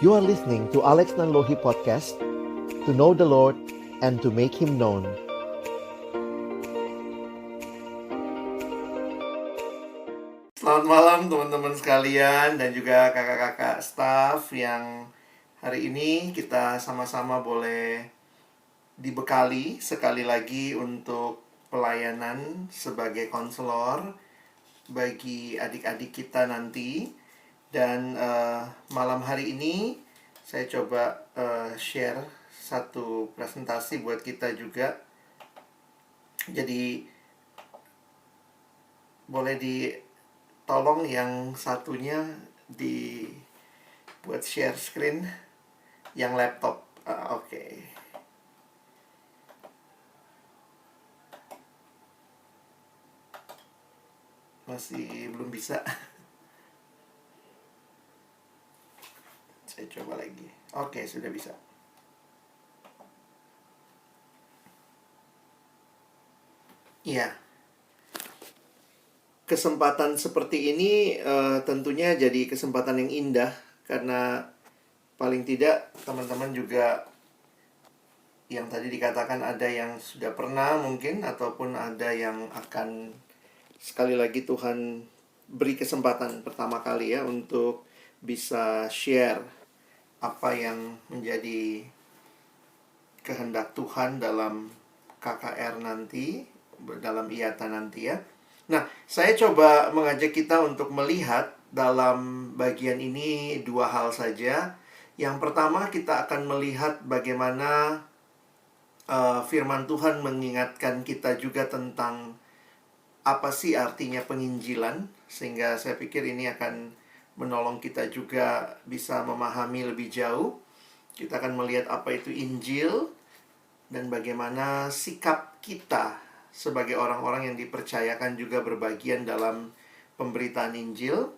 You are listening to Alex Nanlohi Podcast, to know the Lord and to make Him known. Selamat malam teman-teman sekalian dan juga kakak-kakak staff yang hari ini kita sama-sama boleh dibekali sekali lagi untuk pelayanan sebagai konselor bagi adik-adik kita nanti. Dan malam hari ini saya coba share satu presentasi buat kita juga. Jadi boleh tolong yang satunya buat share screen yang laptop. Oke. Masih belum bisa. Saya coba lagi. Oke, sudah bisa. Iya. Kesempatan seperti ini tentunya jadi kesempatan yang indah, karena paling tidak teman-teman juga yang tadi dikatakan ada yang sudah pernah mungkin, ataupun ada yang akan sekali lagi Tuhan beri kesempatan pertama kali ya untuk bisa share apa yang menjadi kehendak Tuhan dalam KKR nanti, dalam IATA nanti ya. Nah, saya coba mengajak kita untuk melihat dalam bagian ini dua hal saja. Yang pertama, kita akan melihat bagaimana firman Tuhan mengingatkan kita juga tentang apa sih artinya penginjilan, sehingga saya pikir ini akan menolong kita juga bisa memahami lebih jauh. Kita akan melihat apa itu Injil dan bagaimana sikap kita sebagai orang-orang yang dipercayakan juga berbagian dalam pemberitaan Injil.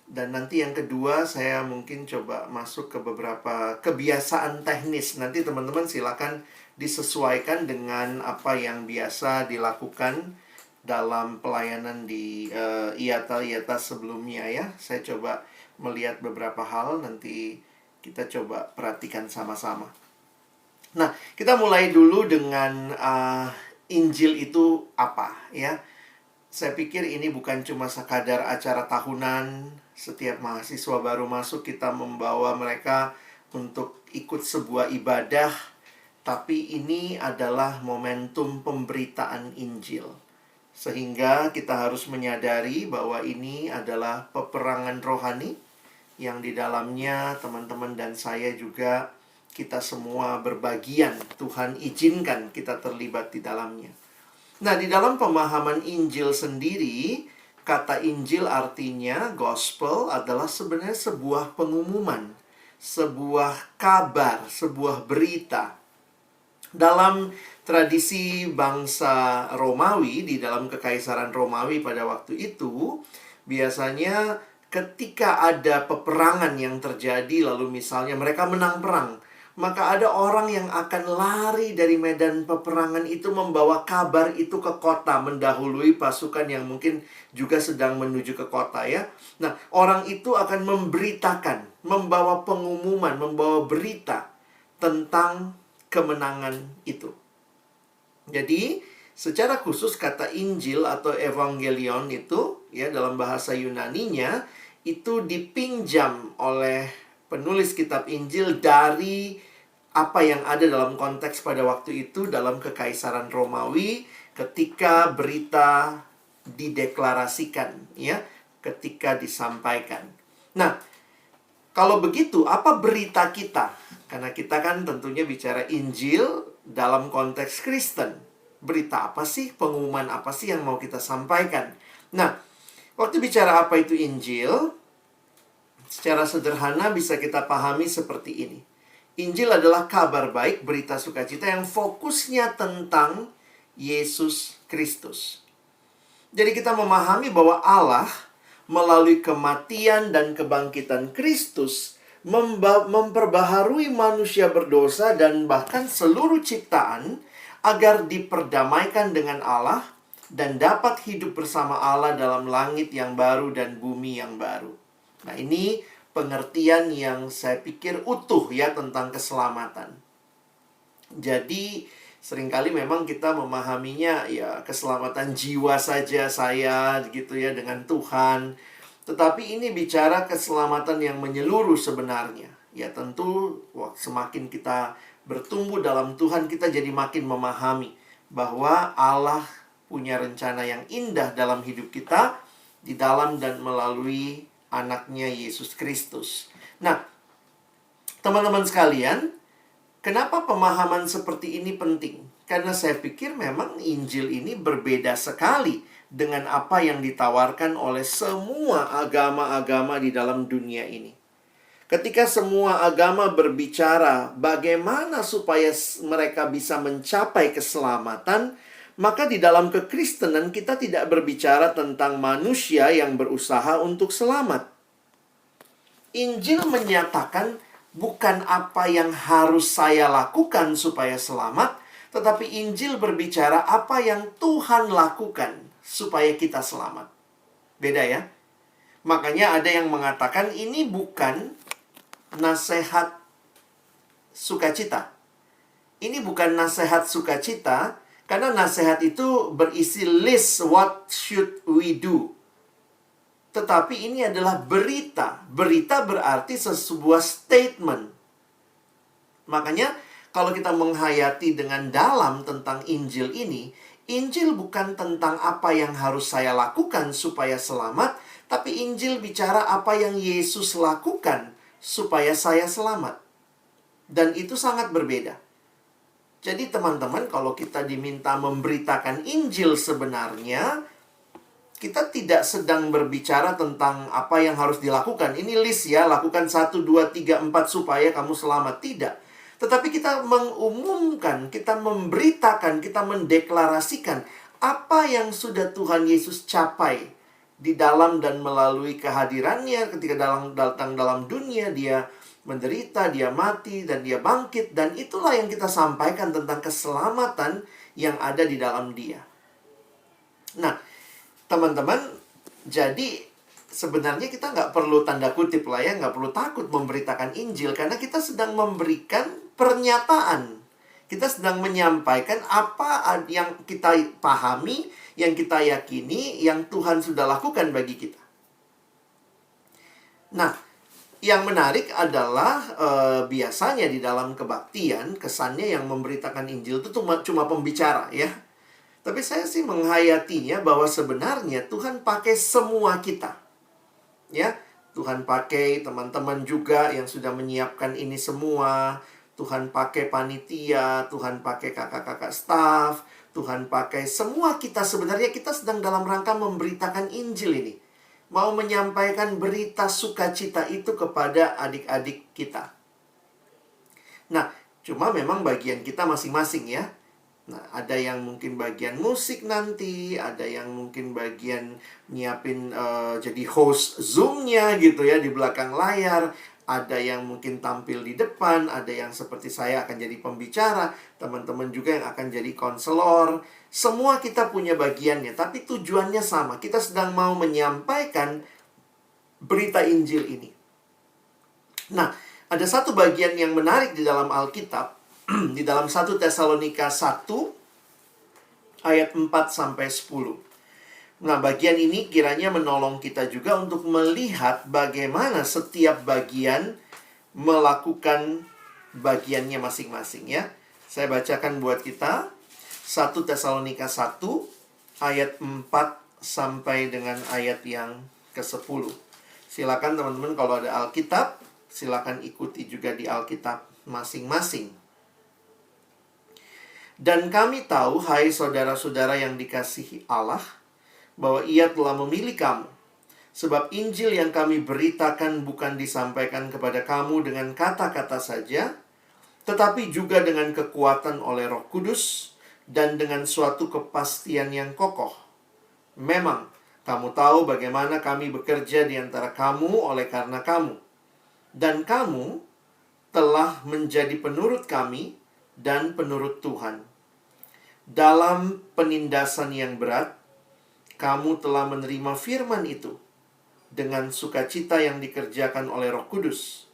Dan nanti yang kedua, saya mungkin coba masuk ke beberapa kebiasaan teknis. Nanti teman-teman silakan disesuaikan dengan apa yang biasa dilakukan dalam pelayanan di IATA sebelumnya ya. Saya coba melihat beberapa hal, nanti kita coba perhatikan sama-sama. Nah, kita mulai dulu dengan Injil itu apa ya. Saya pikir ini bukan cuma sekadar acara tahunan. Setiap mahasiswa baru masuk kita membawa mereka untuk ikut sebuah ibadah, tapi ini adalah momentum pemberitaan Injil. Sehingga kita harus menyadari bahwa ini adalah peperangan rohani yang di dalamnya teman-teman dan saya juga, kita semua berbagian. Tuhan izinkan kita terlibat di dalamnya. Nah, di dalam pemahaman Injil sendiri, kata Injil artinya gospel adalah sebenarnya sebuah pengumuman, sebuah kabar, sebuah berita. Dalam tradisi bangsa Romawi, di dalam kekaisaran Romawi pada waktu itu, biasanya ketika ada peperangan yang terjadi, lalu misalnya mereka menang perang, maka ada orang yang akan lari dari medan peperangan itu membawa kabar itu ke kota, mendahului pasukan yang mungkin juga sedang menuju ke kota ya. Nah, orang itu akan memberitakan, membawa pengumuman, membawa berita tentang kemenangan itu. Jadi, secara khusus kata Injil atau Evangelion itu ya dalam bahasa Yunaninya itu dipinjam oleh penulis kitab Injil dari apa yang ada dalam konteks pada waktu itu dalam kekaisaran Romawi ketika berita dideklarasikan ya, ketika disampaikan. Nah, kalau begitu apa berita kita? Karena kita kan tentunya bicara Injil dalam konteks Kristen. Berita apa sih? Pengumuman apa sih yang mau kita sampaikan? Nah, waktu bicara apa itu Injil, secara sederhana bisa kita pahami seperti ini. Injil adalah kabar baik, berita sukacita yang fokusnya tentang Yesus Kristus. Jadi kita memahami bahwa Allah melalui kematian dan kebangkitan Kristus memperbaharui manusia berdosa dan bahkan seluruh ciptaan agar diperdamaikan dengan Allah dan dapat hidup bersama Allah dalam langit yang baru dan bumi yang baru. Nah, ini pengertian yang saya pikir utuh ya tentang keselamatan. Jadi seringkali memang kita memahaminya ya keselamatan jiwa saja saya gitu ya dengan Tuhan. Tetapi ini bicara keselamatan yang menyeluruh sebenarnya. Ya tentu semakin kita bertumbuh dalam Tuhan, kita jadi makin memahami bahwa Allah punya rencana yang indah dalam hidup kita, di dalam dan melalui anaknya Yesus Kristus. Nah, teman-teman sekalian, kenapa pemahaman seperti ini penting? Karena saya pikir memang Injil ini berbeda sekali dengan apa yang ditawarkan oleh semua agama-agama di dalam dunia ini. Ketika semua agama berbicara bagaimana supaya mereka bisa mencapai keselamatan, maka di dalam kekristenan kita tidak berbicara tentang manusia yang berusaha untuk selamat. Injil menyatakan bukan apa yang harus saya lakukan supaya selamat, tetapi Injil berbicara apa yang Tuhan lakukan supaya kita selamat. Beda ya? Makanya ada yang mengatakan ini bukan nasihat sukacita. Ini bukan nasihat sukacita, karena nasihat itu berisi list what should we do. Tetapi ini adalah berita. Berita berarti sebuah statement. Makanya kalau kita menghayati dengan dalam tentang Injil ini, Injil bukan tentang apa yang harus saya lakukan supaya selamat, tapi Injil bicara apa yang Yesus lakukan supaya saya selamat. Dan itu sangat berbeda. Jadi teman-teman, kalau kita diminta memberitakan Injil sebenarnya, kita tidak sedang berbicara tentang apa yang harus dilakukan. Ini list ya, lakukan 1, 2, 3, 4 supaya kamu selamat. Tidak. Tetapi kita mengumumkan, kita memberitakan, kita mendeklarasikan apa yang sudah Tuhan Yesus capai di dalam dan melalui kehadirannya ketika datang dalam dunia. Dia menderita, dia mati, dan dia bangkit. Dan itulah yang kita sampaikan tentang keselamatan yang ada di dalam dia. Nah, teman-teman, jadi sebenarnya kita nggak perlu tanda kutip lah ya, nggak perlu takut memberitakan Injil, karena kita sedang memberikan pernyataan. Kita sedang menyampaikan apa yang kita pahami, yang kita yakini, yang Tuhan sudah lakukan bagi kita. Nah, yang menarik adalah biasanya di dalam kebaktian, kesannya yang memberitakan Injil itu cuma pembicara ya. Tapi saya sih menghayatinya bahwa sebenarnya Tuhan pakai semua kita. Ya, Tuhan pakai teman-teman juga yang sudah menyiapkan ini semua. Tuhan pakai panitia, Tuhan pakai kakak-kakak staff, Tuhan pakai semua kita. Sebenarnya kita sedang dalam rangka memberitakan Injil ini. Mau menyampaikan berita sukacita itu kepada adik-adik kita. Nah, cuma memang bagian kita masing-masing ya. Nah, ada yang mungkin bagian musik nanti, ada yang mungkin bagian nyiapin jadi host Zoom-nya gitu ya di belakang layar. Ada yang mungkin tampil di depan, ada yang seperti saya akan jadi pembicara, teman-teman juga yang akan jadi konselor. Semua kita punya bagiannya, tapi tujuannya sama. Kita sedang mau menyampaikan berita Injil ini. Nah, ada satu bagian yang menarik di dalam Alkitab, di dalam 1 Tesalonika 1 ayat 4-10. Nah, bagian ini kiranya menolong kita juga untuk melihat bagaimana setiap bagian melakukan bagiannya masing-masing ya. Saya bacakan buat kita 1 Tesalonika 1 ayat 4 sampai dengan ayat yang ke-10. Silakan teman-teman kalau ada Alkitab, silakan ikuti juga di Alkitab masing-masing. Dan kami tahu, hai saudara-saudara yang dikasihi Allah, bahwa Ia telah memilih kamu. Sebab Injil yang kami beritakan bukan disampaikan kepada kamu dengan kata-kata saja, tetapi juga dengan kekuatan oleh Roh Kudus dan dengan suatu kepastian yang kokoh. Memang, kamu tahu bagaimana kami bekerja di antara kamu oleh karena kamu. Dan kamu telah menjadi penurut kami dan penurut Tuhan. Dalam penindasan yang berat, kamu telah menerima firman itu, dengan sukacita yang dikerjakan oleh Roh Kudus,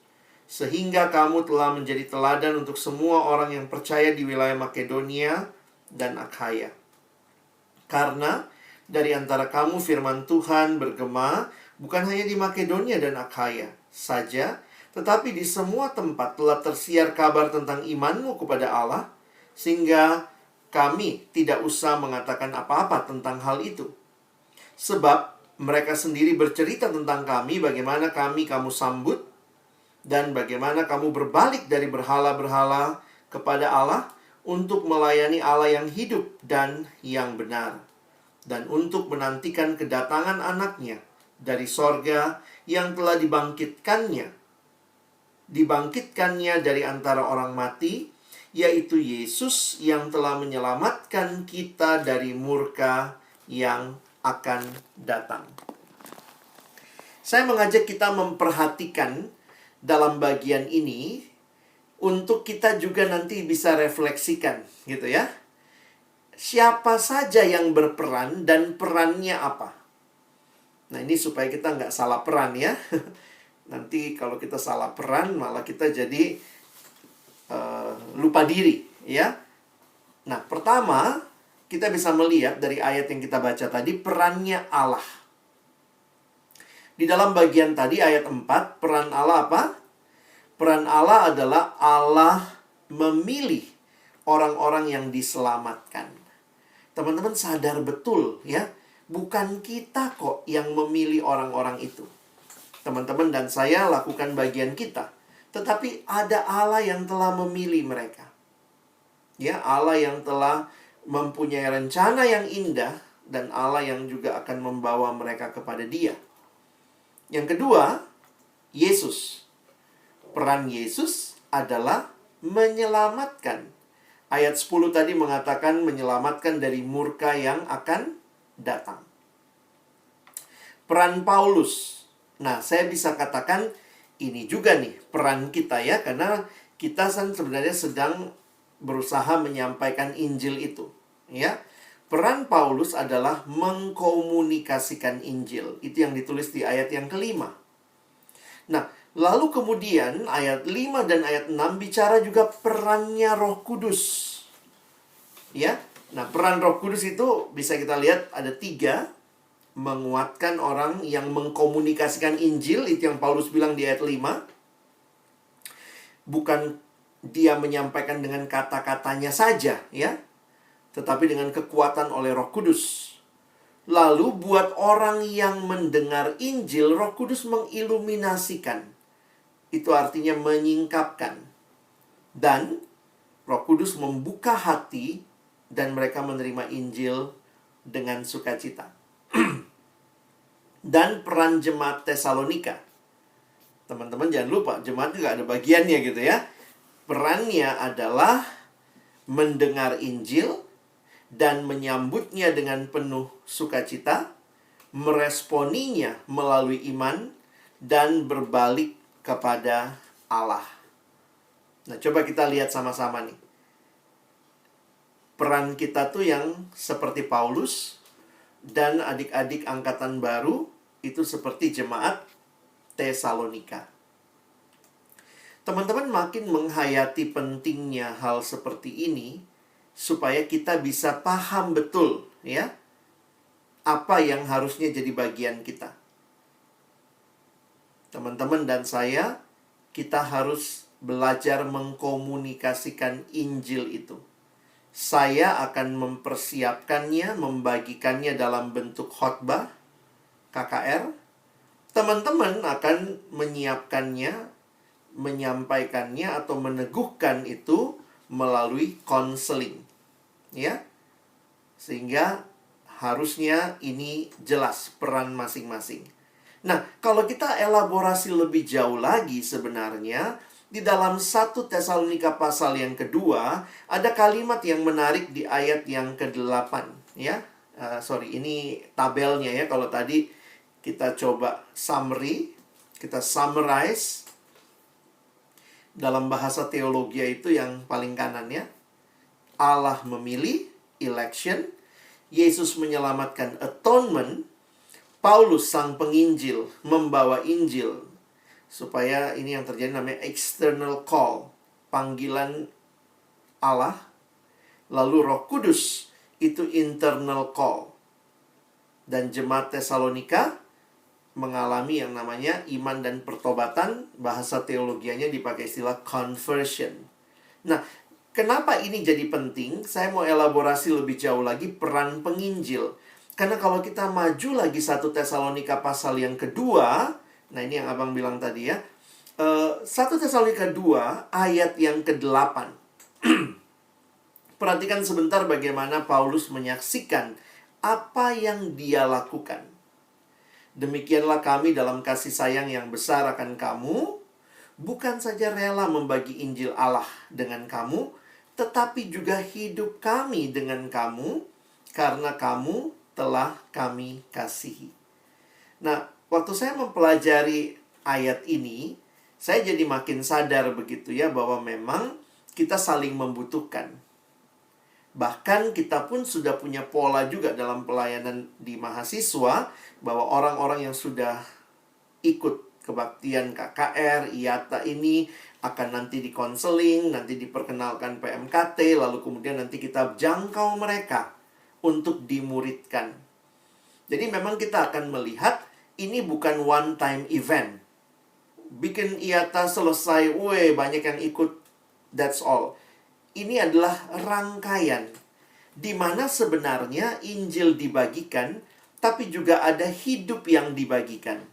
sehingga kamu telah menjadi teladan untuk semua orang yang percaya di wilayah Makedonia dan Akhaya. Karena dari antara kamu firman Tuhan bergema bukan hanya di Makedonia dan Akhaya saja, tetapi di semua tempat telah tersiar kabar tentang imanmu kepada Allah, sehingga kami tidak usah mengatakan apa-apa tentang hal itu. Sebab mereka sendiri bercerita tentang kami, bagaimana kamu sambut, dan bagaimana kamu berbalik dari berhala-berhala kepada Allah untuk melayani Allah yang hidup dan yang benar, dan untuk menantikan kedatangan anaknya dari sorga yang telah dibangkitkannya dari antara orang mati, yaitu Yesus yang telah menyelamatkan kita dari murka yang akan datang. Saya mengajak kita memperhatikan dalam bagian ini untuk kita juga nanti bisa refleksikan, gitu ya. Siapa saja yang berperan dan perannya apa? Nah, ini supaya kita nggak salah peran ya. Nanti kalau kita salah peran, malah kita jadi lupa diri, ya. Nah, pertama, kita bisa melihat dari ayat yang kita baca tadi, perannya Allah. Di dalam bagian tadi, ayat 4, peran Allah apa? Peran Allah adalah Allah memilih orang-orang yang diselamatkan. Teman-teman sadar betul ya, bukan kita kok yang memilih orang-orang itu. Teman-teman dan saya lakukan bagian kita, tetapi ada Allah yang telah memilih mereka. Ya, Allah yang telah mempunyai rencana yang indah, dan Allah yang juga akan membawa mereka kepada Dia. Yang kedua, Yesus. Peran Yesus adalah menyelamatkan. Ayat 10 tadi mengatakan menyelamatkan dari murka yang akan datang. Peran Paulus. Nah, saya bisa katakan ini juga nih peran kita ya, karena kita sebenarnya sedang berusaha menyampaikan Injil itu, ya. Peran Paulus adalah mengkomunikasikan Injil. Itu yang ditulis di ayat yang kelima. Nah, lalu kemudian ayat 5 dan ayat 6 bicara juga perannya Roh Kudus. Ya. Nah, peran Roh Kudus itu bisa kita lihat ada 3. Menguatkan orang yang mengkomunikasikan Injil, itu yang Paulus bilang di ayat 5. Bukan dia menyampaikan dengan kata-katanya saja, ya, tetapi dengan kekuatan oleh Roh Kudus. Lalu buat orang yang mendengar Injil, Roh Kudus mengiluminasikan. Itu artinya menyingkapkan. Dan Roh Kudus membuka hati dan mereka menerima Injil dengan sukacita. Dan peran jemaat Tesalonika. Teman-teman jangan lupa, jemaat juga ada bagiannya gitu ya. Perannya adalah mendengar Injil dan menyambutnya dengan penuh sukacita, meresponinya melalui iman, dan berbalik kepada Allah. Nah, coba kita lihat sama-sama nih. Peran kita tuh yang seperti Paulus dan adik-adik angkatan baru itu seperti jemaat Tesalonika. Teman-teman makin menghayati pentingnya hal seperti ini supaya kita bisa paham betul ya apa yang harusnya jadi bagian kita. Teman-teman dan saya, kita harus belajar mengkomunikasikan Injil itu. Saya akan mempersiapkannya, membagikannya dalam bentuk khotbah, KKR. Teman-teman akan menyiapkannya, menyampaikannya atau meneguhkan itu melalui konseling. Ya. Sehingga harusnya ini jelas peran masing-masing. Nah, kalau kita elaborasi lebih jauh lagi sebenarnya, di dalam 1 Tesalonika pasal yang kedua, ada kalimat yang menarik di ayat yang ke-8. Ya. Ini tabelnya ya. Kalau tadi kita coba summary, kita summarize. Dalam bahasa teologi itu yang paling kanan ya. Allah memilih, election. Yesus menyelamatkan, atonement. Paulus sang penginjil membawa Injil, supaya ini yang terjadi namanya external call, panggilan Allah. Lalu Roh Kudus itu internal call. Dan jemaat Tesalonika mengalami yang namanya iman dan pertobatan. Bahasa teologianya dipakai istilah conversion. Nah, kenapa ini jadi penting? Saya mau elaborasi lebih jauh lagi peran penginjil. Karena kalau kita maju lagi 1 Tesalonika pasal yang kedua, nah ini yang abang bilang tadi ya, 1 Tesalonika 2 ayat yang ke-8. Perhatikan sebentar bagaimana Paulus menyaksikan apa yang dia lakukan. Demikianlah kami dalam kasih sayang yang besar akan kamu, bukan saja rela membagi Injil Allah dengan kamu, tetapi juga hidup kami dengan kamu, karena kamu telah kami kasihi. Nah, waktu saya mempelajari ayat ini, saya jadi makin sadar begitu ya, bahwa memang kita saling membutuhkan. Bahkan kita pun sudah punya pola juga dalam pelayanan di mahasiswa, bahwa orang-orang yang sudah ikut kebaktian KKR, IATA ini akan nanti dikonseling, nanti diperkenalkan PMKT, lalu kemudian nanti kita jangkau mereka untuk dimuridkan. Jadi memang kita akan melihat ini bukan one time event. Bikin IATA selesai, banyak yang ikut, that's all. Ini adalah rangkaian di mana sebenarnya Injil dibagikan, tapi juga ada hidup yang dibagikan.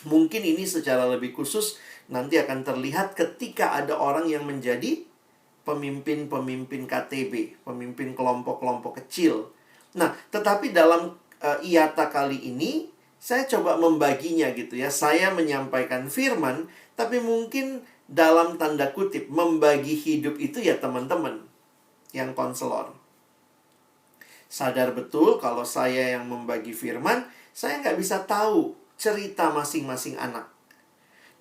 Mungkin ini secara lebih khusus nanti akan terlihat ketika ada orang yang menjadi pemimpin-pemimpin KTB, pemimpin kelompok-kelompok kecil. Nah, tetapi dalam IATA kali ini, saya coba membaginya gitu ya. Saya menyampaikan firman, tapi mungkin dalam tanda kutip, membagi hidup itu ya teman-teman yang konselor. Sadar betul kalau saya yang membagi firman, saya nggak bisa tahu cerita masing-masing anak.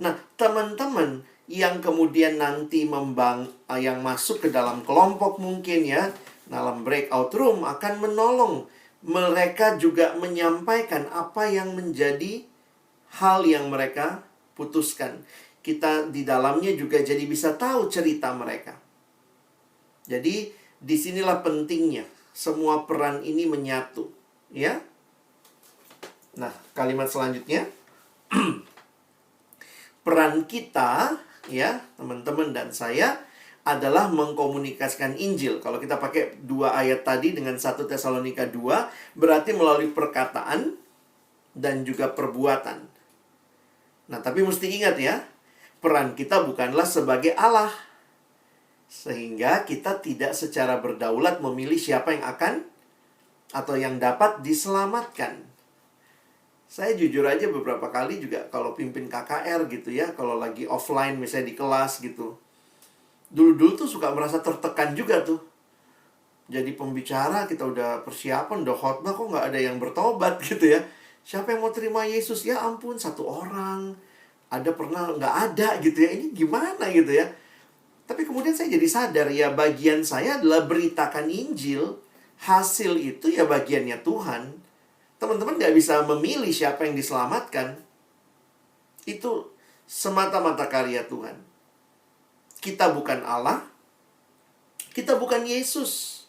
Nah, teman-teman yang kemudian nanti yang masuk ke dalam kelompok mungkin ya, dalam breakout room akan menolong mereka juga menyampaikan apa yang menjadi hal yang mereka putuskan. Kita di dalamnya juga jadi bisa tahu cerita mereka. Jadi disinilah pentingnya semua peran ini menyatu, ya. Nah, kalimat selanjutnya, peran kita, ya, teman-teman dan saya adalah mengkomunikasikan Injil. Kalau kita pakai 2 ayat tadi dengan 1 Tesalonika 2, berarti melalui perkataan dan juga perbuatan. Nah, tapi mesti ingat ya, peran kita bukanlah sebagai Allah. Sehingga kita tidak secara berdaulat memilih siapa yang akan atau yang dapat diselamatkan. Saya jujur aja beberapa kali juga kalau pimpin KKR gitu ya, kalau lagi offline misalnya di kelas gitu, dulu-dulu tuh suka merasa tertekan juga tuh. Jadi pembicara, kita udah persiapan, udah khotbah, kok nggak ada yang bertobat gitu ya. Siapa yang mau terima Yesus? Ya ampun, 1 orang. Ada pernah nggak ada gitu ya. Ini gimana gitu ya. Tapi kemudian saya jadi sadar ya, bagian saya adalah beritakan Injil. Hasil itu ya bagiannya Tuhan. Teman-teman nggak bisa memilih siapa yang diselamatkan. Itu semata-mata karya Tuhan. Kita bukan Allah. Kita bukan Yesus.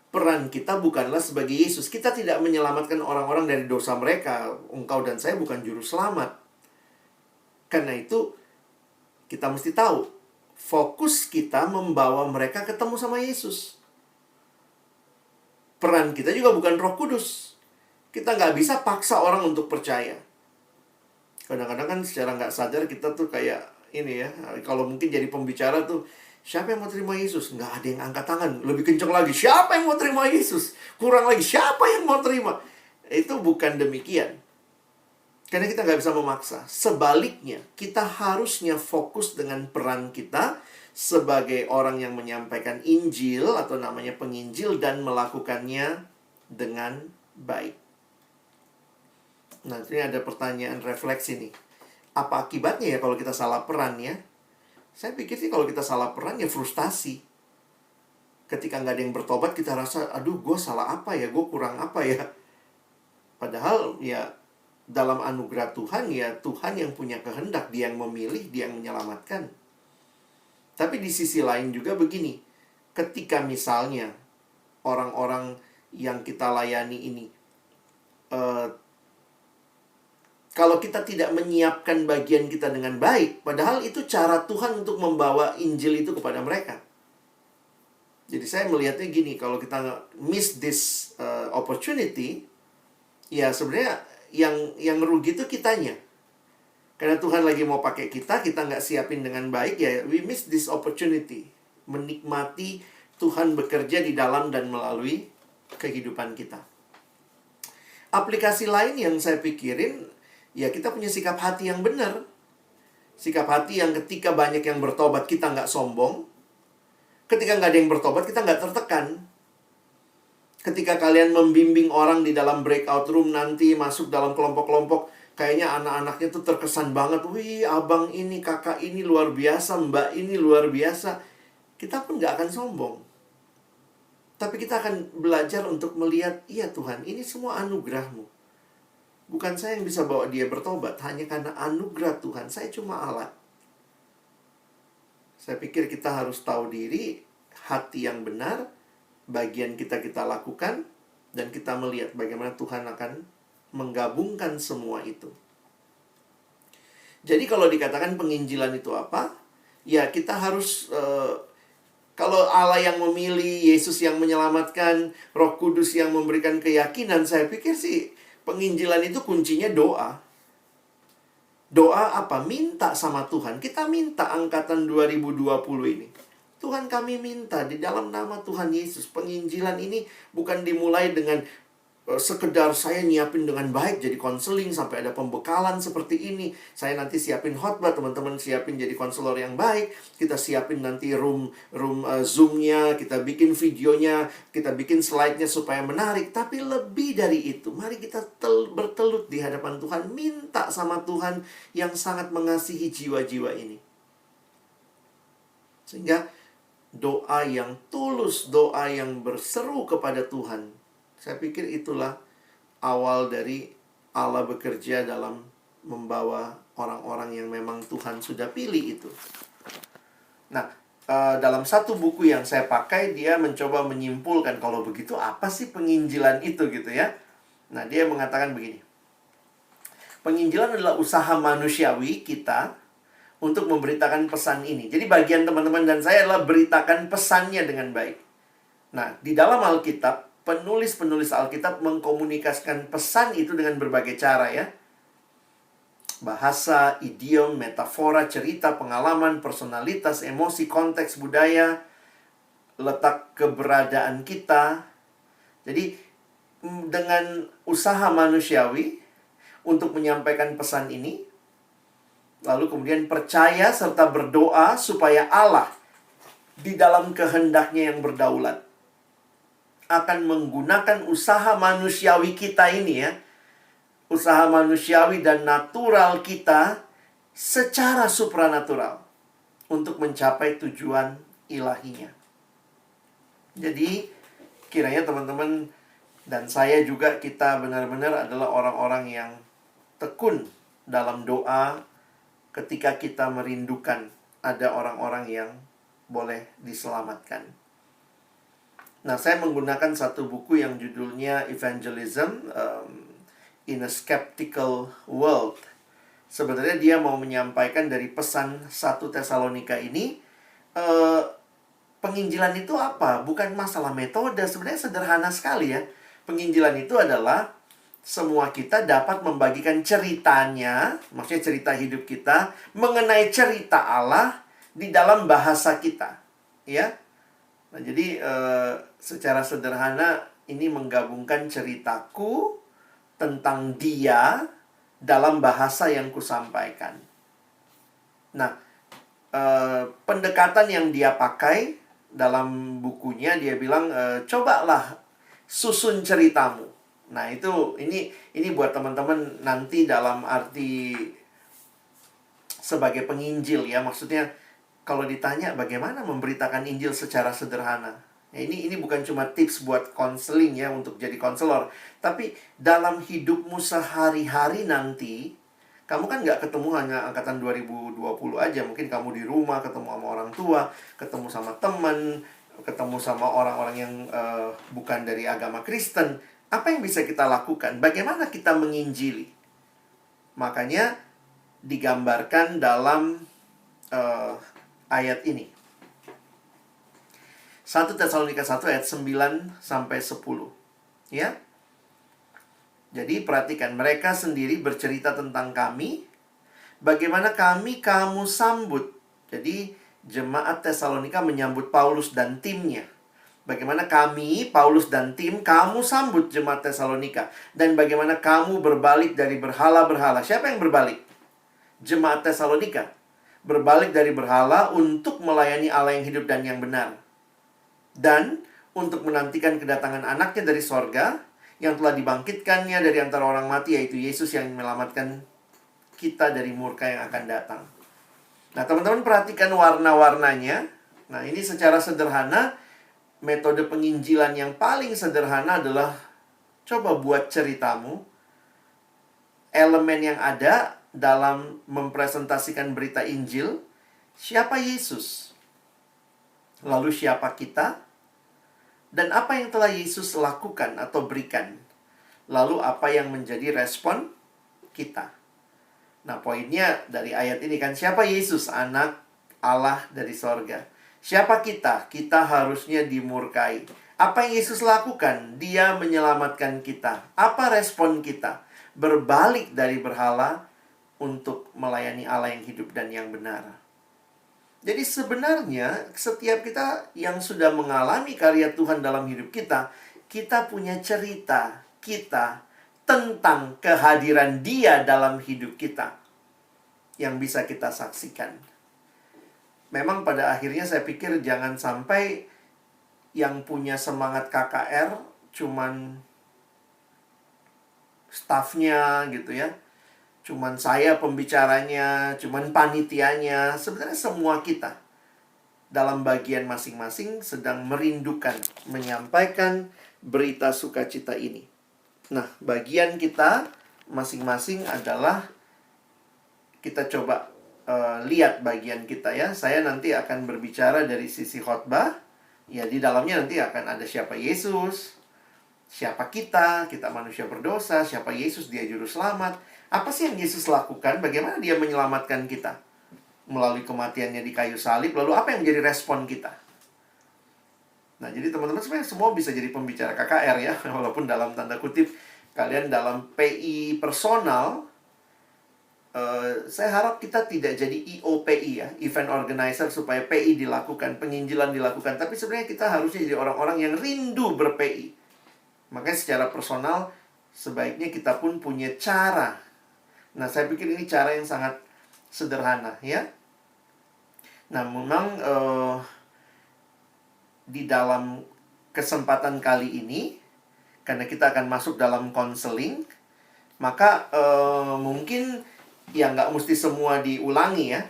Peran kita bukanlah sebagai Yesus. Kita tidak menyelamatkan orang-orang dari dosa mereka. Engkau dan saya bukan juru selamat. Karena itu, kita mesti tahu, fokus kita membawa mereka ketemu sama Yesus. Peran kita juga bukan Roh Kudus. Kita nggak bisa paksa orang untuk percaya. Kadang-kadang kan secara nggak sadar kita tuh kayak ini ya, kalau mungkin jadi pembicara tuh, siapa yang mau terima Yesus? Nggak ada yang angkat tangan. Lebih kenceng lagi, siapa yang mau terima Yesus? Kurang lagi, siapa yang mau terima? Itu bukan demikian. Karena kita nggak bisa memaksa. Sebaliknya, kita harusnya fokus dengan peran kita sebagai orang yang menyampaikan Injil atau namanya penginjil dan melakukannya dengan baik. Nah, ini ada pertanyaan refleksi nih. Apa akibatnya ya kalau kita salah peran ya? Saya pikir sih kalau kita salah peran ya frustasi. Ketika nggak ada yang bertobat, kita rasa, aduh gue salah apa ya? Gue kurang apa ya? Padahal ya dalam anugerah Tuhan, ya Tuhan yang punya kehendak, Dia yang memilih, Dia yang menyelamatkan. Tapi di sisi lain juga begini, ketika misalnya orang-orang yang kita layani ini, kalau kita tidak menyiapkan bagian kita dengan baik, padahal itu cara Tuhan untuk membawa Injil itu kepada mereka. Jadi saya melihatnya gini, kalau kita miss this opportunity, ya sebenarnya yang rugi itu kitanya. Karena Tuhan lagi mau pakai kita nggak siapin dengan baik, ya we miss this opportunity. Menikmati Tuhan bekerja di dalam dan melalui kehidupan kita. Aplikasi lain yang saya pikirin, ya kita punya sikap hati yang benar. Sikap hati yang ketika banyak yang bertobat, kita nggak sombong. Ketika nggak ada yang bertobat, kita nggak tertekan. Ketika kalian membimbing orang di dalam breakout room nanti, masuk dalam kelompok-kelompok, kayaknya anak-anaknya tuh terkesan banget. Wih, abang ini, kakak ini luar biasa, mbak ini luar biasa. Kita pun nggak akan sombong. Tapi kita akan belajar untuk melihat, iya Tuhan, ini semua anugerah-Mu. Bukan saya yang bisa bawa dia bertobat, hanya karena anugerah Tuhan. Saya cuma alat. Saya pikir kita harus tahu diri, hati yang benar, bagian kita lakukan, dan kita melihat bagaimana Tuhan akan menggabungkan semua itu. Jadi kalau dikatakan penginjilan itu apa? Ya kita harus, kalau Allah yang memilih, Yesus yang menyelamatkan, Roh Kudus yang memberikan keyakinan, saya pikir sih penginjilan itu kuncinya doa. Doa apa? Minta sama Tuhan. Kita minta angkatan 2020 ini. Tuhan, kami minta di dalam nama Tuhan Yesus, penginjilan ini bukan dimulai dengan sekedar saya nyiapin dengan baik jadi konseling sampai ada pembekalan seperti ini. Saya nanti siapin khotbah, teman-teman siapin jadi konselor yang baik. Kita siapin nanti room Zoom-nya, kita bikin videonya, kita bikin slide-nya supaya menarik. Tapi lebih dari itu, mari kita bertelut di hadapan Tuhan, minta sama Tuhan yang sangat mengasihi jiwa-jiwa ini. Sehingga doa yang tulus, doa yang berseru kepada Tuhan, saya pikir itulah awal dari Allah bekerja dalam membawa orang-orang yang memang Tuhan sudah pilih itu. Nah, dalam satu buku yang saya pakai, dia mencoba menyimpulkan kalau begitu apa sih penginjilan itu gitu ya. Nah, dia mengatakan begini. Penginjilan adalah usaha manusiawi kita untuk memberitakan pesan ini. Jadi bagian teman-teman dan saya adalah beritakan pesannya dengan baik. Nah, di dalam Alkitab, penulis-penulis Alkitab mengkomunikasikan pesan itu dengan berbagai cara ya. Bahasa, idiom, metafora, cerita, pengalaman, personalitas, emosi, konteks, budaya, letak keberadaan kita. Jadi, dengan usaha manusiawi untuk menyampaikan pesan ini, lalu kemudian percaya serta berdoa supaya Allah di dalam kehendaknya yang berdaulat akan menggunakan usaha manusiawi kita ini ya. Usaha manusiawi dan natural kita secara supranatural untuk mencapai tujuan ilahinya. Jadi kiranya teman-teman dan saya juga kita benar-benar adalah orang-orang yang tekun dalam doa ketika kita merindukan ada orang-orang yang boleh diselamatkan. Nah, saya menggunakan satu buku yang judulnya Evangelism in a Skeptical World. Sebenarnya dia mau menyampaikan dari pesan 1 Tesalonika ini, penginjilan itu apa? Bukan masalah metode, sebenarnya sederhana sekali ya. Penginjilan itu adalah semua kita dapat membagikan ceritanya, maksudnya cerita hidup kita, mengenai cerita Allah di dalam bahasa kita. Ya. Nah, jadi secara sederhana ini menggabungkan ceritaku tentang Dia dalam bahasa yang kusampaikan. Nah, pendekatan yang dia pakai dalam bukunya, dia bilang, cobalah susun ceritamu. Nah, ini buat teman-teman nanti dalam arti sebagai penginjil ya. Maksudnya kalau ditanya bagaimana memberitakan Injil secara sederhana. Ya, ini bukan cuma tips buat konseling ya, untuk jadi konselor. Tapi dalam hidupmu sehari-hari nanti, kamu kan nggak ketemu hanya angkatan 2020 aja. Mungkin kamu di rumah, ketemu sama orang tua, ketemu sama teman, ketemu sama orang-orang yang bukan dari agama Kristen. Apa yang bisa kita lakukan? Bagaimana kita menginjili? Makanya digambarkan dalam ayat ini. 1 Tesalonika 1 ayat 9 sampai 10. Ya. Jadi perhatikan, mereka sendiri bercerita tentang kami, bagaimana kamu sambut. Jadi jemaat Tesalonika menyambut Paulus dan timnya. Bagaimana kami, Paulus dan tim, kamu sambut jemaat Tesalonika. Dan bagaimana kamu berbalik dari berhala-berhala. Siapa yang berbalik? Jemaat Tesalonika. Berbalik dari berhala untuk melayani Allah yang hidup dan yang benar. Dan untuk menantikan kedatangan anaknya dari sorga, yang telah dibangkitkannya dari antara orang mati, yaitu Yesus yang menyelamatkan kita dari murka yang akan datang. Nah, teman-teman perhatikan warna-warnanya. Nah, ini secara sederhana, metode penginjilan yang paling sederhana adalah coba buat ceritamu. Elemen yang ada dalam mempresentasikan berita Injil, siapa Yesus? Lalu siapa kita? Dan apa yang telah Yesus lakukan atau berikan? Lalu apa yang menjadi respon kita? Nah, poinnya dari ayat ini kan, siapa Yesus? Anak Allah dari sorga. Siapa kita? Kita harusnya dimurkai. Apa yang Yesus lakukan? Dia menyelamatkan kita. Apa respon kita? Berbalik dari berhala untuk melayani Allah yang hidup dan yang benar. Jadi sebenarnya setiap kita yang sudah mengalami karya Tuhan dalam hidup kita, kita punya cerita kita tentang kehadiran Dia dalam hidup kita yang bisa kita saksikan. Memang pada akhirnya saya pikir jangan sampai yang punya semangat KKR cuman stafnya gitu ya. Cuman saya pembicaranya, cuman panitianya. Sebenarnya semua kita dalam bagian masing-masing sedang merindukan menyampaikan berita sukacita ini. Nah, bagian kita masing-masing adalah kita coba lihat bagian kita ya. Saya nanti akan berbicara dari sisi khotbah. Ya, di dalamnya nanti akan ada siapa Yesus, siapa kita manusia berdosa, siapa Yesus, Dia juru selamat. Apa sih yang Yesus lakukan? Bagaimana Dia menyelamatkan kita melalui kematiannya di kayu salib? Lalu apa yang menjadi respon kita? Nah, jadi teman-teman sebenarnya semua bisa jadi pembicara KKR ya. Walaupun dalam tanda kutip kalian dalam PI personal, saya harap kita tidak jadi EOPI ya, event organizer, supaya PI dilakukan, penginjilan dilakukan. Tapi sebenarnya kita harusnya jadi orang-orang yang rindu ber-PI. Makanya secara personal sebaiknya kita pun punya cara. Nah, saya pikir ini cara yang sangat sederhana ya. Nah, memang di dalam kesempatan kali ini, karena kita akan masuk dalam konseling, maka mungkin ya nggak mesti semua diulangi ya.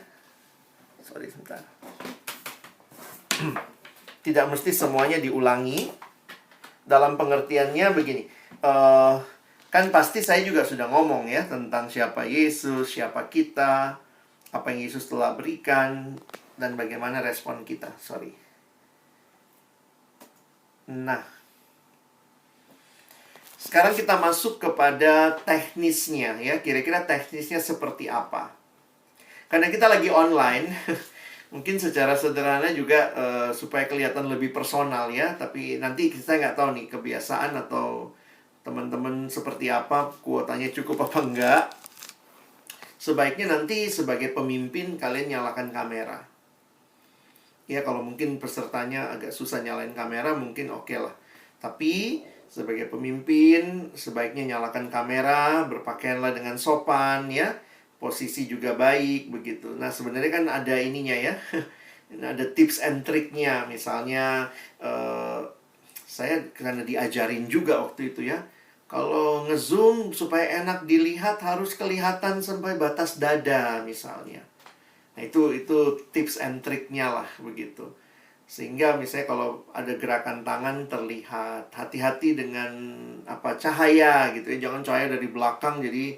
Sorry, sebentar. Tidak mesti semuanya diulangi. Dalam pengertiannya begini, kan pasti saya juga sudah ngomong ya tentang siapa Yesus, siapa kita, apa yang Yesus telah berikan, dan bagaimana respon kita. Sorry. Nah, sekarang kita masuk kepada teknisnya ya. Kira-kira teknisnya seperti apa? Karena kita lagi online, mungkin secara sederhana juga supaya kelihatan lebih personal ya. Tapi nanti saya nggak tahu nih kebiasaan atau teman-teman seperti apa, kuotanya cukup apa enggak. Sebaiknya nanti sebagai pemimpin kalian nyalakan kamera. Ya, kalau mungkin pesertanya agak susah nyalain kamera, mungkin oke lah. Tapi sebagai pemimpin sebaiknya nyalakan kamera, berpakaianlah dengan sopan ya. Posisi juga baik begitu. Nah, sebenarnya kan ada ininya ya. Ada tips and triknya. Misalnya saya karena diajarin juga waktu itu ya. Kalau nge-zoom supaya enak dilihat harus kelihatan sampai batas dada misalnya. Nah, itu tips and triknya lah begitu. Sehingga misalnya kalau ada gerakan tangan terlihat, hati-hati dengan cahaya gitu ya, jangan cahaya dari belakang jadi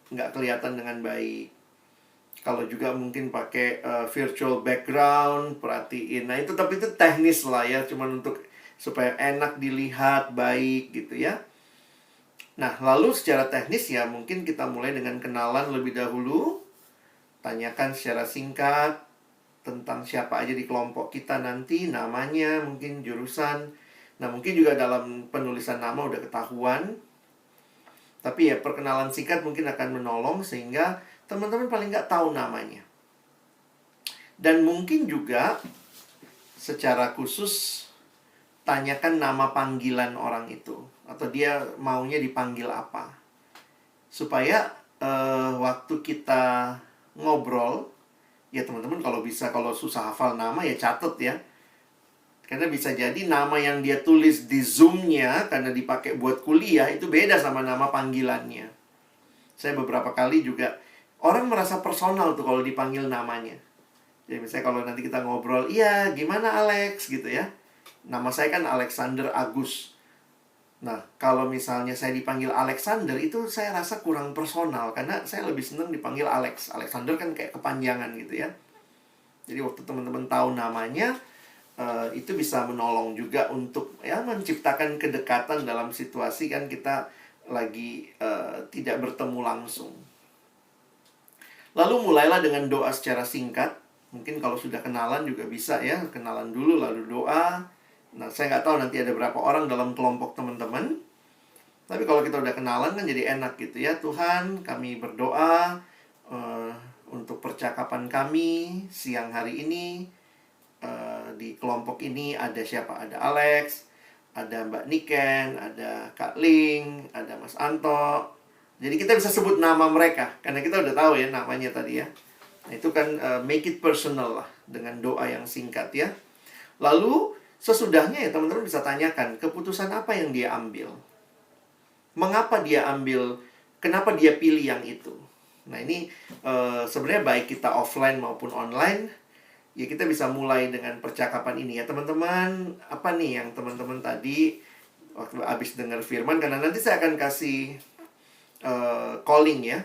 nggak kelihatan dengan baik. Kalau juga mungkin pakai virtual background, perhatiin. Nah itu tapi itu teknis lah ya, cuman untuk supaya enak dilihat, baik gitu ya. Nah lalu secara teknis ya mungkin kita mulai dengan kenalan lebih dahulu. Tanyakan secara singkat tentang siapa aja di kelompok kita nanti, namanya, mungkin jurusan. Nah mungkin juga dalam penulisan nama udah ketahuan. Tapi ya perkenalan singkat mungkin akan menolong sehingga teman-teman paling nggak tahu namanya. Dan mungkin juga secara khusus tanyakan nama panggilan orang itu, atau dia maunya dipanggil apa. Supaya waktu kita ngobrol, ya teman-teman kalau bisa, kalau susah hafal nama ya catat ya. Karena bisa jadi nama yang dia tulis di Zoom-nya karena dipakai buat kuliah itu beda sama nama panggilannya. Saya beberapa kali juga orang merasa personal tuh kalau dipanggil namanya. Jadi misalnya kalau nanti kita ngobrol, iya gimana Alex gitu ya. Nama saya kan Alexander Agus. Nah kalau misalnya saya dipanggil Alexander itu saya rasa kurang personal. Karena saya lebih senang dipanggil Alex. Alexander kan kayak kepanjangan gitu ya. Jadi waktu teman-teman tahu namanya, itu bisa menolong juga untuk ya menciptakan kedekatan dalam situasi kan kita lagi tidak bertemu langsung. Lalu mulailah dengan doa secara singkat. Mungkin kalau sudah kenalan juga bisa ya, kenalan dulu lalu doa. Nah saya nggak tahu nanti ada berapa orang dalam kelompok teman-teman. Tapi kalau kita udah kenalan kan jadi enak gitu ya. Tuhan, kami berdoa untuk percakapan kami siang hari ini. Di kelompok ini ada siapa? Ada Alex, ada Mbak Niken, ada Kak Ling, ada Mas Anto. Jadi kita bisa sebut nama mereka karena kita udah tahu ya namanya tadi ya. Nah, itu kan make it personal lah dengan doa yang singkat ya. Lalu sesudahnya ya teman-teman bisa tanyakan keputusan apa yang dia ambil. Mengapa dia ambil, kenapa dia pilih yang itu. Nah ini sebenarnya baik kita offline maupun online. Ya kita bisa mulai dengan percakapan ini ya teman-teman. Apa nih yang teman-teman tadi waktu habis dengar firman, karena nanti saya akan kasih calling ya.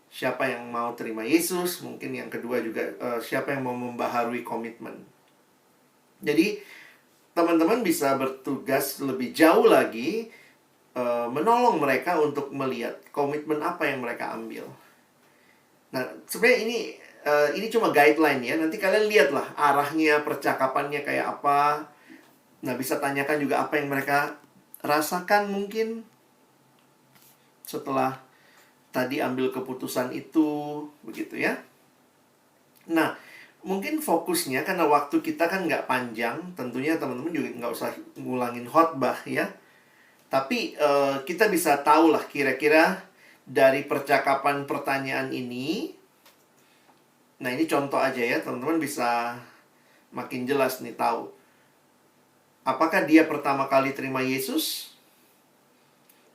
Siapa yang mau terima Yesus, mungkin yang kedua juga siapa yang mau membaharui komitmen. Jadi teman-teman bisa bertugas lebih jauh lagi menolong mereka untuk melihat komitmen apa yang mereka ambil. Nah sebenarnya ini cuma guideline ya. Nanti kalian lihatlah arahnya, percakapannya kayak apa. Nah bisa tanyakan juga apa yang mereka rasakan mungkin setelah tadi ambil keputusan itu, begitu ya. Nah mungkin fokusnya karena waktu kita kan nggak panjang, tentunya teman-teman juga nggak usah ngulangin khotbah ya. Tapi kita bisa tahu lah kira-kira dari percakapan pertanyaan ini. Nah ini contoh aja ya, teman-teman bisa makin jelas nih tahu. Apakah dia pertama kali terima Yesus?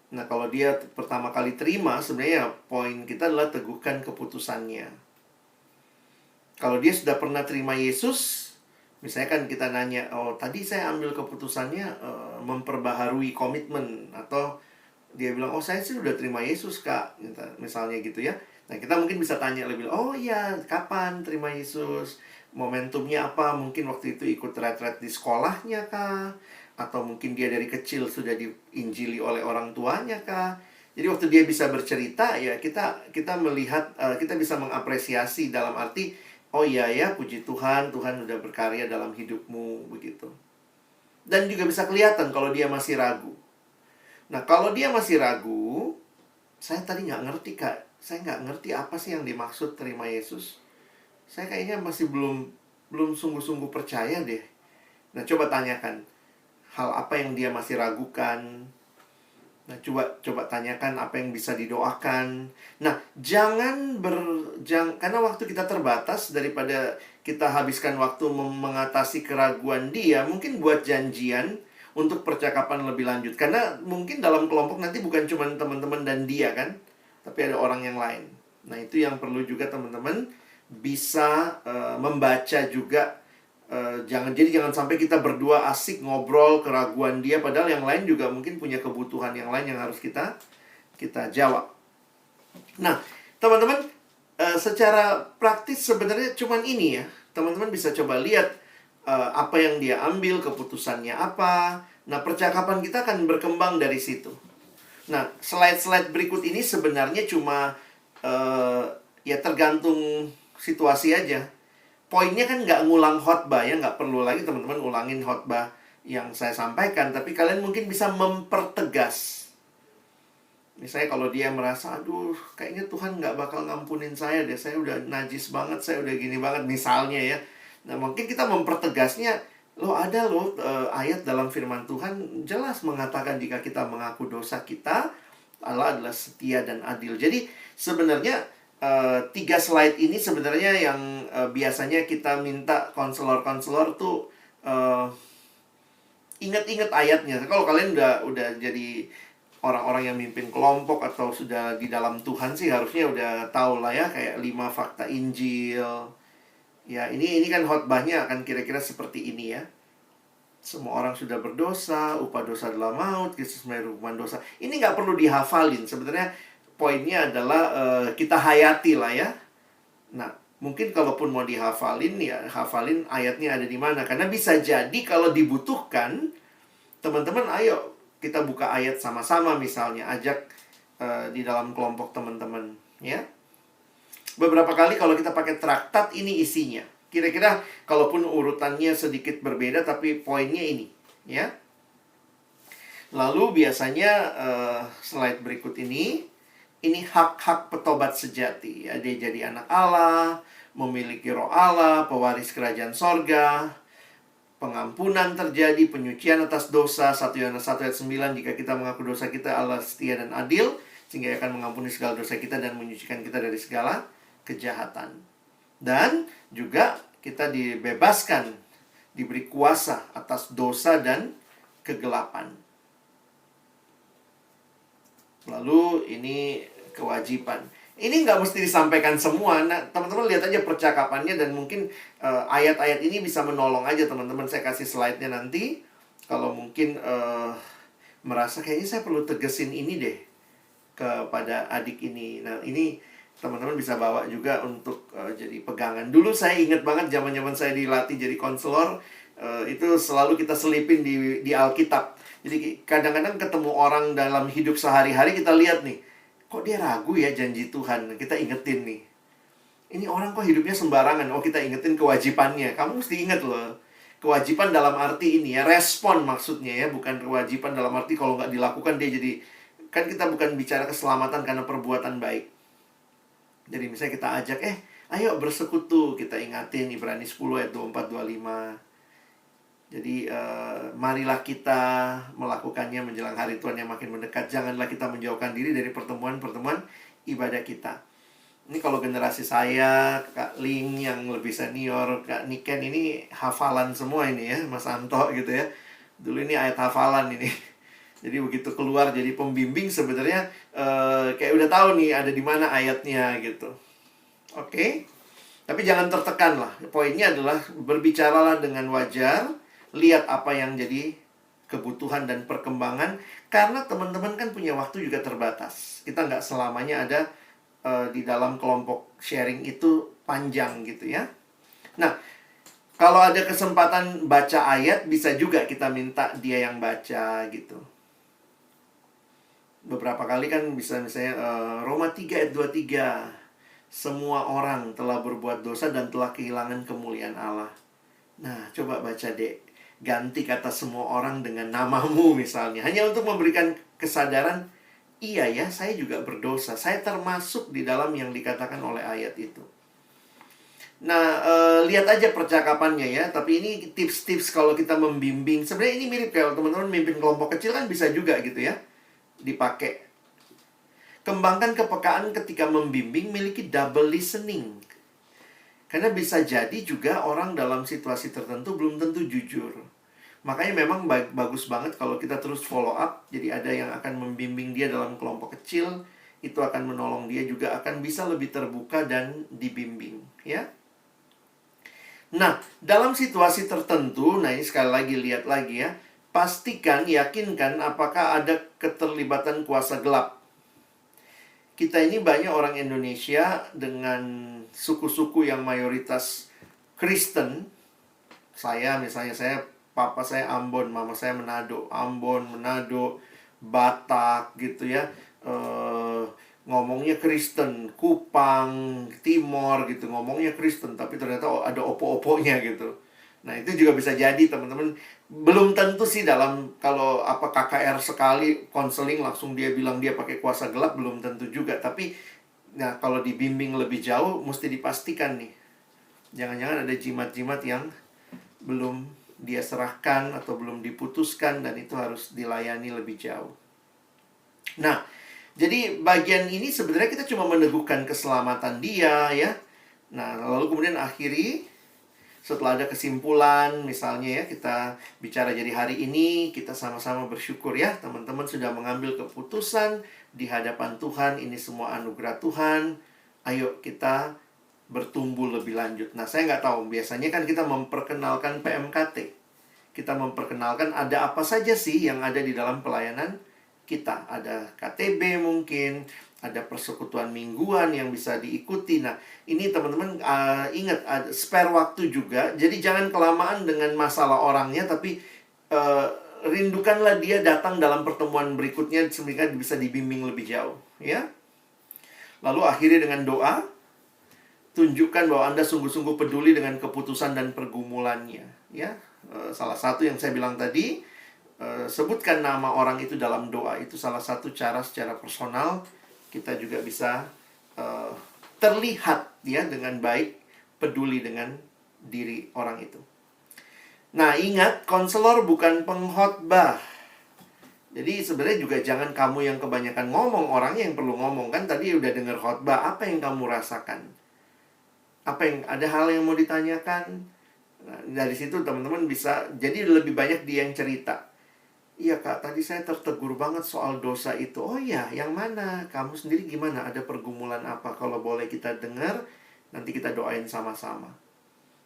Nah kalau dia pertama kali terima, sebenarnya poin kita adalah teguhkan keputusannya. Kalau dia sudah pernah terima Yesus, misalnya kan kita nanya, oh tadi saya ambil keputusannya memperbaharui komitmen. Atau dia bilang, oh saya sih udah terima Yesus kak, misalnya gitu ya. Nah kita mungkin bisa tanya lebih, oh iya kapan terima Yesus, momentumnya apa, mungkin waktu itu ikut retret di sekolahnya kah, atau mungkin dia dari kecil sudah diinjili oleh orang tuanya kah. Jadi waktu dia bisa bercerita ya kita melihat, kita bisa mengapresiasi dalam arti, oh iya ya puji Tuhan, Tuhan udah berkarya dalam hidupmu begitu. Dan juga bisa kelihatan kalau dia masih ragu. Nah kalau dia masih ragu, saya tadi nggak ngerti kak, saya nggak ngerti apa sih yang dimaksud terima Yesus. Saya kayaknya masih belum sungguh-sungguh percaya deh. Nah coba tanyakan hal apa yang dia masih ragukan. Nah coba tanyakan apa yang bisa didoakan. Nah karena waktu kita terbatas, daripada kita habiskan waktu mengatasi keraguan dia, mungkin buat janjian untuk percakapan lebih lanjut. Karena mungkin dalam kelompok nanti bukan cuma teman-teman dan dia kan, tapi ada orang yang lain. Nah itu yang perlu juga teman-teman bisa membaca juga Jangan sampai kita berdua asik ngobrol keraguan dia, padahal yang lain juga mungkin punya kebutuhan yang lain yang harus kita jawab. Nah, teman-teman, secara praktis sebenarnya cuman ini ya. Teman-teman bisa coba lihat apa yang dia ambil, keputusannya apa. Nah, percakapan kita akan berkembang dari situ. Nah, slide-slide berikut ini sebenarnya cuma ya tergantung situasi aja. Poinnya kan nggak ngulang khotbah ya, nggak perlu lagi teman-teman ulangin khotbah yang saya sampaikan, tapi kalian mungkin bisa mempertegas. Misalnya kalau dia merasa, aduh kayaknya Tuhan nggak bakal ngampunin saya deh, saya udah najis banget, saya udah gini banget misalnya ya. Nah mungkin kita mempertegasnya, ada ayat dalam firman Tuhan jelas mengatakan jika kita mengaku dosa kita, Allah adalah setia dan adil. Jadi sebenarnya 3 slide ini sebenarnya yang biasanya kita minta konselor-konselor tuh ingat-ingat ayatnya. Kalau kalian udah jadi orang-orang yang mimpin kelompok atau sudah di dalam Tuhan sih harusnya udah tahu lah ya, kayak 5 fakta Injil. Ya, ini kan khotbahnya akan kira-kira seperti ini ya. Semua orang sudah berdosa, upah dosa adalah maut, Kristus membayar hukuman dosa. Ini nggak perlu dihafalin. Sebenarnya poinnya adalah kita hayati lah ya. Nah, mungkin kalaupun mau dihafalin, ya hafalin ayatnya ada di mana. Karena bisa jadi kalau dibutuhkan, teman-teman ayo kita buka ayat sama-sama misalnya, ajak di dalam kelompok teman-teman ya. Beberapa kali kalau kita pakai traktat, ini isinya. Kira-kira kalaupun urutannya sedikit berbeda, tapi poinnya ini ya. Lalu biasanya slide berikut ini hak-hak petobat sejati ya. Dia jadi anak Allah, memiliki roh Allah, pewaris kerajaan sorga, pengampunan terjadi, penyucian atas dosa. 1 Yohanes 1 ayat 9, jika kita mengaku dosa kita, Allah setia dan adil, sehingga Ia akan mengampuni segala dosa kita dan menyucikan kita dari segala kejahatan. Dan juga kita dibebaskan, diberi kuasa atas dosa dan kegelapan. Lalu ini kewajiban. Ini nggak mesti disampaikan semua. Nah, teman-teman lihat aja percakapannya, dan mungkin ayat-ayat ini bisa menolong aja teman-teman. Saya kasih slide-nya nanti. Kalau mungkin merasa kayaknya saya perlu tegesin ini deh kepada adik ini. Nah, ini teman-teman bisa bawa juga untuk jadi pegangan. Dulu saya ingat banget zaman-zaman saya dilatih jadi konselor, itu selalu kita selipin di Alkitab. Jadi kadang-kadang ketemu orang dalam hidup sehari-hari, kita lihat nih, kok dia ragu ya janji Tuhan. Kita ingetin nih, ini orang kok hidupnya sembarangan. Oh, kita ingetin kewajibannya. Kamu mesti ingat loh, kewajiban dalam arti ini ya, respon maksudnya ya, bukan kewajiban dalam arti kalau nggak dilakukan dia jadi. Kan kita bukan bicara keselamatan karena perbuatan baik. Jadi misalnya kita ajak, ayo bersekutu. Kita ingatin Ibrani 10 ayat 24-25. Jadi marilah kita melakukannya menjelang hari Tuhan yang makin mendekat. Janganlah kita menjauhkan diri dari pertemuan-pertemuan ibadah kita. Ini kalau generasi saya, Kak Ling yang lebih senior, Kak Niken, ini hafalan semua ini ya, Mas Anto gitu ya. Dulu ini ayat hafalan ini. Jadi begitu keluar jadi pembimbing sebenarnya kayak udah tahu nih ada di mana ayatnya gitu. Oke. Tapi jangan tertekan lah. Poinnya adalah berbicaralah dengan wajar. Lihat apa yang jadi kebutuhan dan perkembangan. Karena teman-teman kan punya waktu juga terbatas. Kita nggak selamanya ada di dalam kelompok sharing itu panjang gitu ya. Nah, kalau ada kesempatan baca ayat, bisa juga kita minta dia yang baca gitu. Beberapa kali kan bisa misalnya Roma 3 ayat 23. Semua orang telah berbuat dosa dan telah kehilangan kemuliaan Allah. Nah, coba baca deh. Ganti kata semua orang dengan namamu misalnya. Hanya untuk memberikan kesadaran, iya ya, saya juga berdosa. Saya termasuk di dalam yang dikatakan oleh ayat itu. Nah, lihat aja percakapannya ya. Tapi ini tips-tips kalau kita membimbing. Sebenarnya ini mirip kalau teman-teman memimpin kelompok kecil kan bisa juga gitu ya, dipakai. Kembangkan kepekaan ketika membimbing, miliki double listening. Karena bisa jadi juga orang dalam situasi tertentu belum tentu jujur. Makanya memang bagus banget kalau kita terus follow up. Jadi ada yang akan membimbing dia dalam kelompok kecil. Itu akan menolong dia juga akan bisa lebih terbuka dan dibimbing ya. Nah, dalam situasi tertentu, nah ini sekali lagi lihat lagi ya, pastikan, yakinkan apakah ada keterlibatan kuasa gelap. Kita ini banyak orang Indonesia dengan suku-suku yang mayoritas Kristen. Misalnya papa saya Ambon, mama saya Manado. Ambon, Manado, Batak gitu ya. Ngomongnya Kristen, Kupang, Timor gitu, ngomongnya Kristen, tapi ternyata ada opo-oponya gitu. Nah, itu juga bisa jadi teman-teman. Belum tentu sih kalau KKR sekali konseling langsung dia bilang dia pakai kuasa gelap, belum tentu juga. Tapi nah, kalau dibimbing lebih jauh mesti dipastikan nih. Jangan-jangan ada jimat-jimat yang belum dia serahkan atau belum diputuskan, dan itu harus dilayani lebih jauh. Nah, jadi bagian ini sebenarnya kita cuma meneguhkan keselamatan dia ya. Nah, lalu kemudian akhiri setelah ada kesimpulan, misalnya ya, kita bicara jadi hari ini, kita sama-sama bersyukur ya, teman-teman sudah mengambil keputusan di hadapan Tuhan, ini semua anugerah Tuhan. Ayo kita bertumbuh lebih lanjut. Nah, saya nggak tahu, biasanya kan kita memperkenalkan PMKT. Kita memperkenalkan ada apa saja sih yang ada di dalam pelayanan kita. Ada KTB mungkin, ada persekutuan mingguan yang bisa diikuti. Nah, ini teman-teman ingat, ada spare waktu juga. Jadi jangan kelamaan dengan masalah orangnya, tapi rindukanlah dia datang dalam pertemuan berikutnya sehingga bisa dibimbing lebih jauh, ya. Lalu akhiri dengan doa. Tunjukkan bahwa Anda sungguh-sungguh peduli dengan keputusan dan pergumulannya, ya. Salah satu yang saya bilang tadi, sebutkan nama orang itu dalam doa. Itu salah satu cara secara personal kita juga bisa terlihat ya dengan baik, peduli dengan diri orang itu. Nah, ingat, konselor bukan pengkhotbah. Jadi sebenarnya juga jangan kamu yang kebanyakan ngomong, orangnya yang perlu ngomong. Kan tadi udah dengar khotbah, apa yang kamu rasakan? Ada hal yang mau ditanyakan? Nah, dari situ teman-teman bisa, jadi lebih banyak dia yang cerita. Iya kak, tadi saya tertegur banget soal dosa itu. Oh iya, yang mana? Kamu sendiri gimana? Ada pergumulan apa? Kalau boleh kita dengar, nanti kita doain sama-sama.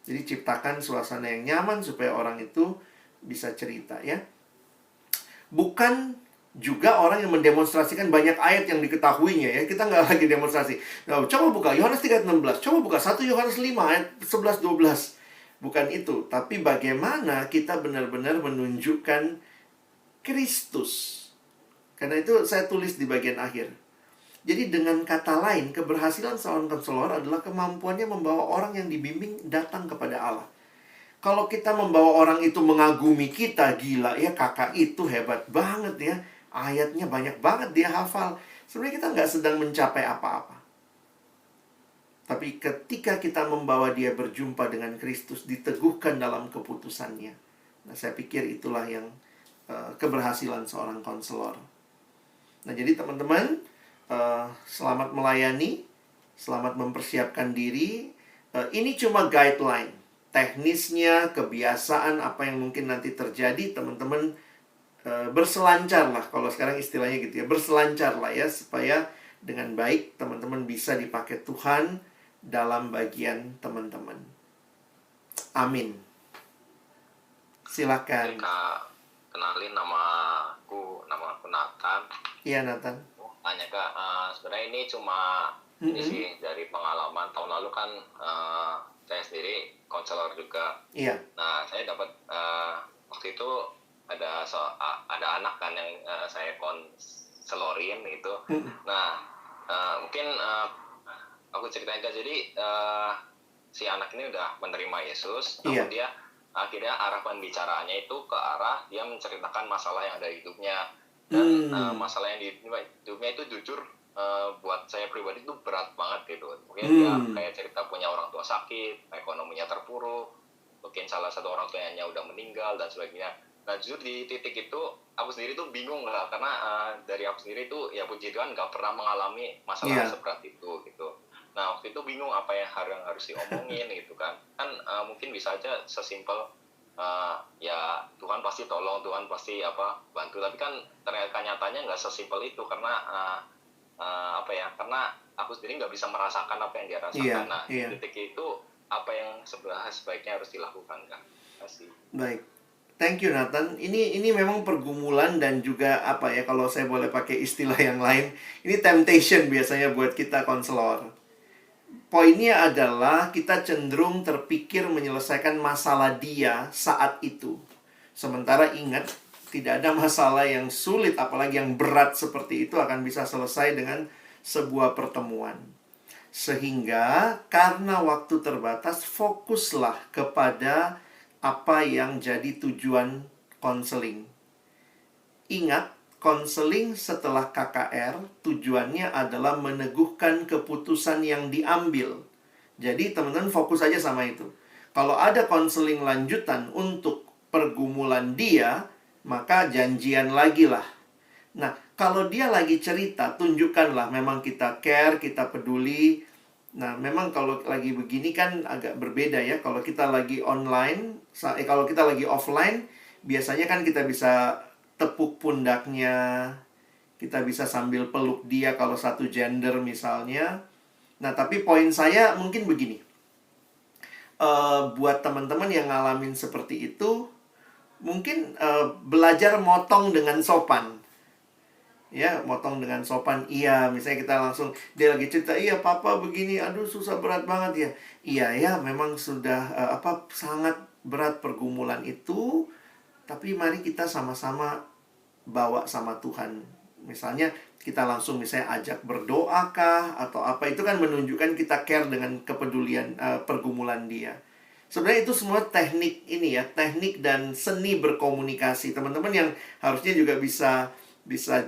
Jadi ciptakan suasana yang nyaman supaya orang itu bisa cerita ya. Bukan juga orang yang mendemonstrasikan banyak ayat yang diketahuinya ya. Kita nggak lagi demonstrasi. Nah, coba buka Yohanes 3:16. Coba buka 1 Yohanes 5 ayat 11-12. Bukan itu. Tapi bagaimana kita benar-benar menunjukkan Kristus. Karena itu saya tulis di bagian akhir. Jadi dengan kata lain, keberhasilan seorang konselor adalah kemampuannya membawa orang yang dibimbing datang kepada Allah. Kalau kita membawa orang itu mengagumi kita, gila ya, kakak itu hebat banget ya. Ayatnya banyak banget dia hafal. Sebenarnya kita nggak sedang mencapai apa-apa. Tapi ketika kita membawa dia berjumpa dengan Kristus, diteguhkan dalam keputusannya. Nah, saya pikir itulah yang keberhasilan seorang konselor. Nah, jadi teman-teman, selamat melayani, selamat mempersiapkan diri. Ini cuma guideline. Teknisnya, kebiasaan, apa yang mungkin nanti terjadi, teman-teman berselancar lah. Kalau sekarang istilahnya gitu ya, berselancar lah ya, supaya dengan baik teman-teman bisa dipakai Tuhan dalam bagian teman-teman. Amin. Silakan. Kak, kenalin nama aku Nathan. Iya, Nathan. Tanya Kak, sebenarnya ini cuma ini sih dari pengalaman tahun lalu kan, saya sendiri konselor juga. Iya. Nah, saya dapat waktu itu ada anak kan yang saya konselorin itu. Nah, mungkin aku ceritain aja. Jadi si anak ini udah menerima Yesus, namun dia akhirnya arah pembicaraannya itu ke arah dia menceritakan masalah yang ada di hidupnya. Dan masalah yang di hidupnya itu jujur buat saya pribadi itu berat banget gitu. Mungkin dia kayak cerita punya orang tua sakit, ekonominya terpuruk, mungkin salah satu orang tuanya udah meninggal dan sebagainya. Nah, jujur di titik itu aku sendiri tuh bingung lah, karena dari aku sendiri tuh ya puji Tuhan gak pernah mengalami masalah seberat itu gitu. Nah, waktu itu bingung apa yang harus diomongin gitu kan. Kan mungkin bisa aja sesimpel ya Tuhan pasti tolong, Tuhan pasti bantu, tapi kan ternyata nyatanya nggak sesimpel itu, karena karena aku sendiri nggak bisa merasakan apa yang dia rasakan. Di titik itu apa yang sebaiknya harus dilakukan, Kak. Terima kasih. Baik. Thank you Nathan. Ini memang pergumulan dan juga apa ya, kalau saya boleh pakai istilah yang lain, ini temptation biasanya buat kita konselor. Poinnya adalah kita cenderung terpikir menyelesaikan masalah dia saat itu. Sementara ingat, tidak ada masalah yang sulit apalagi yang berat seperti itu akan bisa selesai dengan sebuah pertemuan. Sehingga karena waktu terbatas, fokuslah kepada apa yang jadi tujuan konseling. Ingat, konseling setelah KKR tujuannya adalah meneguhkan keputusan yang diambil. Jadi teman-teman fokus aja sama itu. Kalau ada konseling lanjutan untuk pergumulan dia, maka janjian lagi lah. Nah, kalau dia lagi cerita, tunjukkanlah memang kita care, kita peduli. Nah, memang kalau lagi begini kan agak berbeda ya. Kalau kita lagi online, kalau kita lagi offline, biasanya kan kita bisa tepuk pundaknya, kita bisa sambil peluk dia kalau satu gender misalnya. Nah, tapi poin saya mungkin begini. Buat teman-teman yang ngalamin seperti itu, mungkin belajar motong dengan sopan. Ya, motong dengan sopan. Iya, misalnya kita langsung, dia lagi cerita, iya papa begini, aduh susah berat banget ya. Iya ya, memang sudah sangat berat pergumulan itu. Tapi mari kita sama-sama bawa sama Tuhan. Misalnya kita langsung misalnya ajak berdoa kah atau apa, itu kan menunjukkan kita care dengan kepedulian pergumulan dia. Sebenarnya itu semua teknik ini ya, teknik dan seni berkomunikasi. Teman-teman yang harusnya juga bisa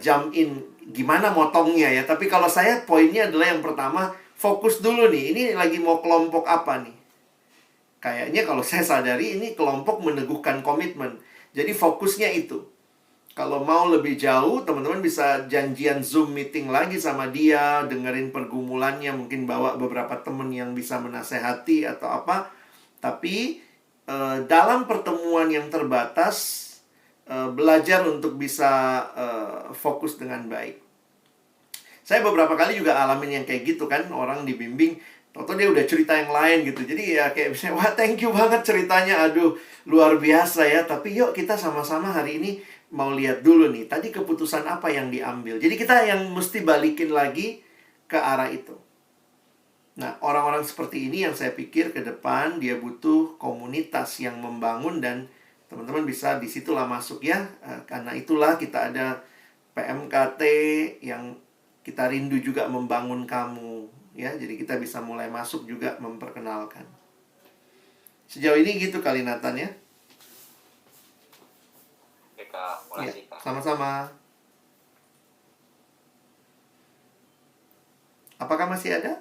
jump in gimana motongnya ya. Tapi kalau saya poinnya adalah yang pertama, fokus dulu nih. Ini lagi mau kelompok apa nih? Kayaknya kalau saya sadari ini kelompok meneguhkan komitmen. Jadi fokusnya itu. Kalau mau lebih jauh, teman-teman bisa janjian Zoom meeting lagi sama dia, dengerin pergumulannya, mungkin bawa beberapa teman yang bisa menasehati atau apa. Tapi dalam pertemuan yang terbatas, belajar untuk bisa fokus dengan baik. Saya beberapa kali juga alamin yang kayak gitu kan, orang dibimbing, atau dia udah cerita yang lain gitu. Jadi ya kayak misalnya, wah thank you banget ceritanya, aduh luar biasa ya. Tapi yuk kita sama-sama hari ini mau lihat dulu nih, tadi keputusan apa yang diambil. Jadi kita yang mesti balikin lagi ke arah itu. Nah, orang-orang seperti ini yang saya pikir ke depan dia butuh komunitas yang membangun, dan teman-teman bisa disitulah masuk ya. Karena itulah kita ada PMKT yang kita rindu juga membangun kamu ya. Jadi kita bisa mulai masuk juga memperkenalkan. Sejauh ini gitu kali Nathan ya. Oke, Kak. Makasih, Kak. Sama-sama. Apakah masih ada?